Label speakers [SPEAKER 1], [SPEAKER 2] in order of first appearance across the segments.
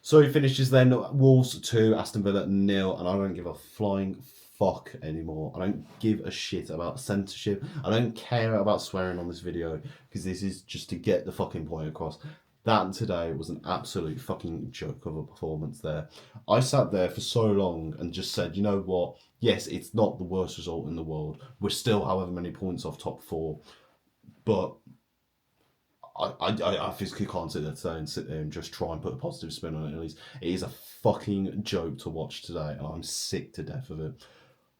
[SPEAKER 1] So he finishes then Wolves 2, Aston Villa 0, and I don't give a flying fuck anymore. I don't give a shit about censorship. I don't care about swearing on this video because this is just to get the fucking point across. That today was an absolute fucking joke of a performance there. I sat there for so long and just said, you know what? Yes, it's not the worst result in the world. We're still however many points off top four, but I physically can't sit there today and sit there and just try and put a positive spin on it. At least it is a fucking joke to watch today, and I'm sick to death of it.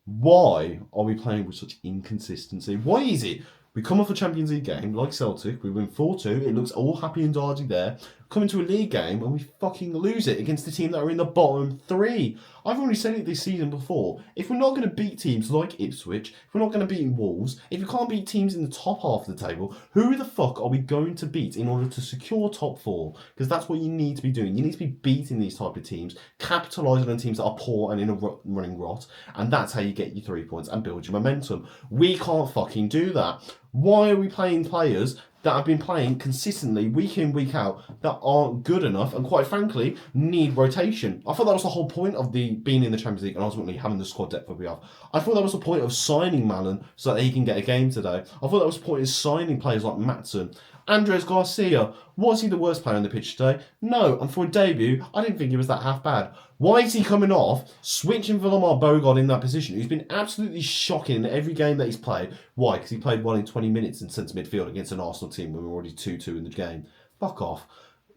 [SPEAKER 1] Why are we playing with such inconsistency? Why is it we come off a Champions League game like Celtic, we win 4-2, it looks all happy and darty there. Come into a league game and we fucking lose it against the team that are in the bottom three. I've already said it this season before. If we're not going to beat teams like Ipswich, if we're not going to beat Wolves, if we can't beat teams in the top half of the table, who the fuck are we going to beat in order to secure top four? Because that's what you need to be doing. You need to be beating these type of teams, capitalising on teams that are poor and in a running rot, and that's how you get your 3 points and build your momentum. We can't fucking do that. Why are we playing players that have been playing consistently week in, week out that aren't good enough and quite frankly need rotation? I thought that was the whole point of the being in the Champions League and ultimately having the squad depth that we have. I thought that was the point of signing Malin so that he can get a game today. I thought that was the point of signing players like Matson. Andres Garcia, was he the worst player on the pitch today? No, and for a debut, I didn't think he was that half bad. Why is he coming off, switching for Lamar Bogard in that position, who's been absolutely shocking in every game that he's played? Why? Because he played well in 20 minutes in centre midfield against an Arsenal team when we were already 2-2 in the game. Fuck off.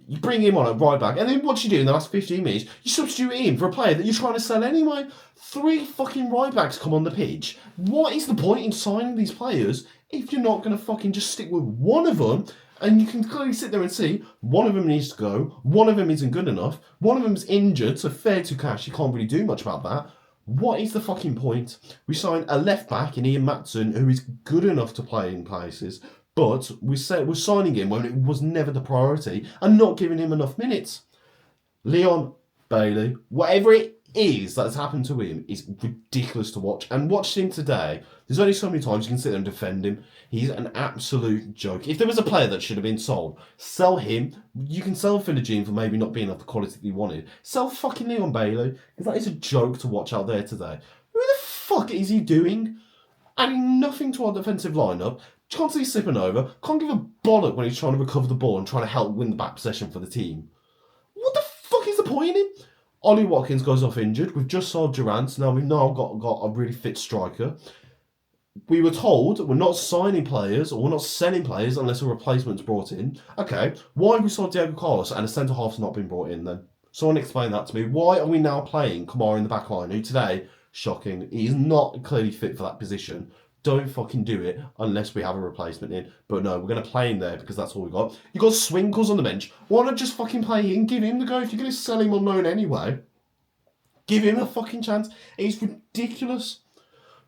[SPEAKER 1] You bring him on at right back, and then what you do in the last 15 minutes? You substitute him for a player that you're trying to sell anyway. 3 fucking right backs come on the pitch. What is the point in signing these players if you're not going to fucking just stick with one of them? And you can clearly sit there and see one of them needs to go, one of them isn't good enough, one of them's injured, so fair to cash, you can't really do much about that. What is the fucking point? We signed a left back in Ian Matson who is good enough to play in places, but we're signing him when it was never the priority and not giving him enough minutes. Leon Bailey, whatever it is that's happened to him is ridiculous to watch. And watching him today, there's only so many times you can sit there and defend him. He's an absolute joke. If there was a player that should have been sold, sell him. You can sell Philogene for maybe not being of the quality that you wanted. Sell fucking Leon Bailey, because that is a joke to watch out there today. Who the fuck is he doing? Adding nothing to our defensive lineup. Constantly slipping over. Can't give a bollock when he's trying to recover the ball and trying to help win the back possession for the team. What the fuck is the point in him? Ollie Watkins goes off injured. We've just sold Durant. Now we've now got a really fit striker. We were told we're not signing players or we're not selling players unless a replacement's brought in. Okay, why have we sold Diego Carlos and a centre half's not been brought in then? Someone explain that to me. Why are we now playing Kamara in the back line, who today, shocking, he's not clearly fit for that position. Don't fucking do it unless we have a replacement in. But no, we're going to play him there because that's all we got. You got Swinkles on the bench. Why not just fucking play him? Give him the go. If you're going to sell him on loan anyway, give him a fucking chance. It's ridiculous.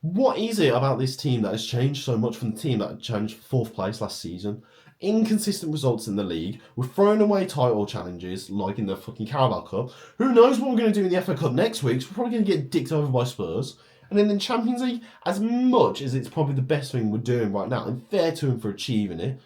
[SPEAKER 1] What is it about this team that has changed so much from the team that changed 4th place last season? Inconsistent results in the league. We're throwing away title challenges like in the fucking Carabao Cup. Who knows what we're going to do in the FA Cup next week? So we're probably going to get dicked over by Spurs. And then the Champions League, as much as it's probably the best thing we're doing right now, and fair to him for achieving it,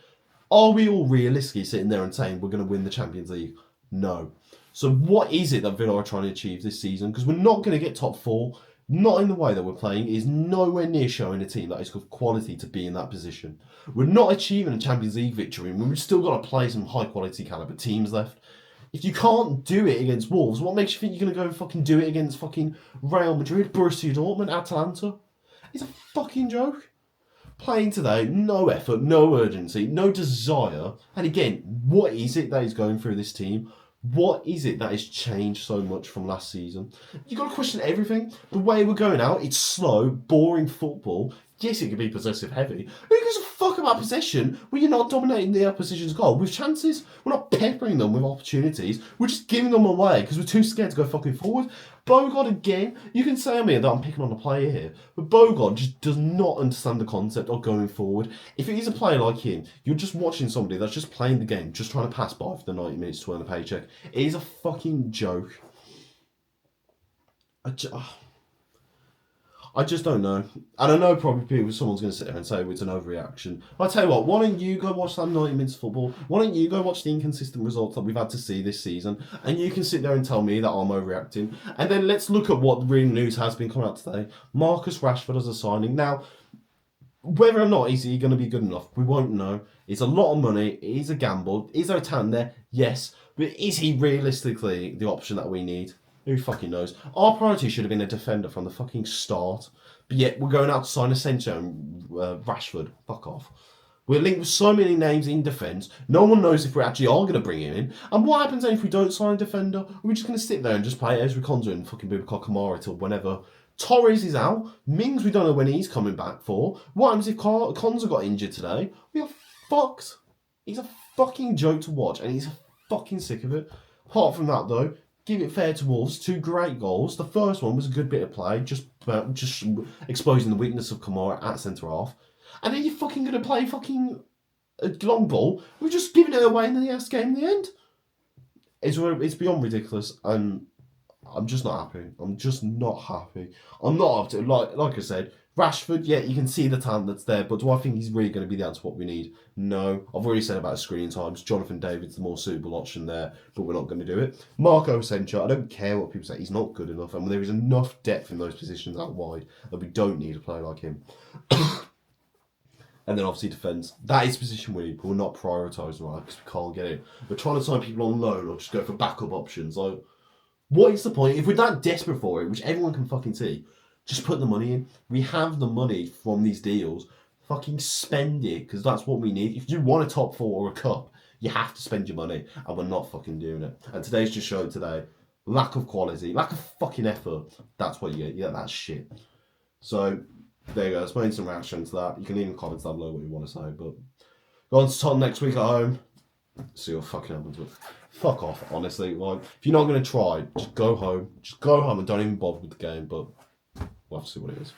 [SPEAKER 1] are we all realistically sitting there and saying we're going to win the Champions League? No. So what is it that Villa are trying to achieve this season? Because we're not going to get top 4. Not in the way that we're playing. It is nowhere near showing a team that is of quality to be in that position. We're not achieving a Champions League victory, and we've still got to play some high quality caliber teams left. If you can't do it against Wolves, what makes you think you're going to go and fucking do it against fucking Real Madrid, Borussia Dortmund, Atalanta? It's a fucking joke. Playing today, no effort, no urgency, no desire. And again, what is it that is going through this team? What is it that has changed so much from last season? You've got to question everything. The way we're going out, it's slow, boring football. Yes, it can be possessive heavy. Who gives a fuck about possession when you're not dominating the opposition's goal with chances? We're not peppering them with opportunities. We're just giving them away because we're too scared to go fucking forward. Bogard again, you can say to me that I'm picking on a player here, but Bogard just does not understand the concept of going forward. If it is a player like him, you're just watching somebody that's just playing the game, just trying to pass by for the 90 minutes to earn a paycheck. It is a fucking joke. I just don't know. And I know probably someone's going to sit there and say it's an overreaction. But I tell you what, why don't you go watch that 90 minutes of football? Why don't you go watch the inconsistent results that we've had to see this season? And you can sit there and tell me that I'm overreacting. And then let's look at what real news has been coming out today. Marcus Rashford as a signing. Now, whether or not is he going to be good enough, we won't know. It's a lot of money. It is a gamble. Is there a talent there? Yes. But is he realistically the option that we need? Who fucking knows? Our priority should have been a defender from the fucking start. But yet we're going out to sign Asensio and Rashford. Fuck off. We're linked with so many names in defence. No one knows if we actually are going to bring him in. And what happens then if we don't sign a defender? We're just going to sit there and just play Ezri Konsa and fucking Boubacar Kamara till whenever. Torres is out. Mings, we don't know when he's coming back for. What happens if Konsa got injured today? We are fucked. He's a fucking joke to watch, and he's fucking sick of it. Apart from that, though, give it fair to Wolves. 2 great goals. The first one was a good bit of play, just exposing the weakness of Kamara at centre half. And then you're fucking going to play fucking a long ball. We're just giving it away in the last game in the end. It's beyond ridiculous, and I'm just not happy. I'm just not happy. I'm not up to like I said, Rashford, yeah, you can see the talent that's there, but do I think he's really going to be the answer to what we need? No. I've already said about screen times. Jonathan David's the more suitable option there, but we're not going to do it. Marco Asensio, I don't care what people say, he's not good enough, and there is enough depth in those positions out wide that we don't need a player like him. And then obviously defence. That is the position we need, but we're not prioritising right because we can't get it. We're trying to sign people on loan or just go for backup options. Like, what is the point? If we're that desperate for it, which everyone can fucking see, just put the money in. We have the money from these deals. Fucking spend it, because that's what we need. If you want a top 4 or a cup, you have to spend your money, and we're not fucking doing it. And today's just showed today, lack of quality, lack of fucking effort. That's what you get. You get that shit. So, there you go. Let's make some reaction to that. You can leave in the comments down below what you want to say, but go on to Tottenham next week at home. See what fucking happens with. Fuck off, honestly. Like, if you're not going to try, just go home. Just go home and don't even bother with the game, but we'll have to see what it is.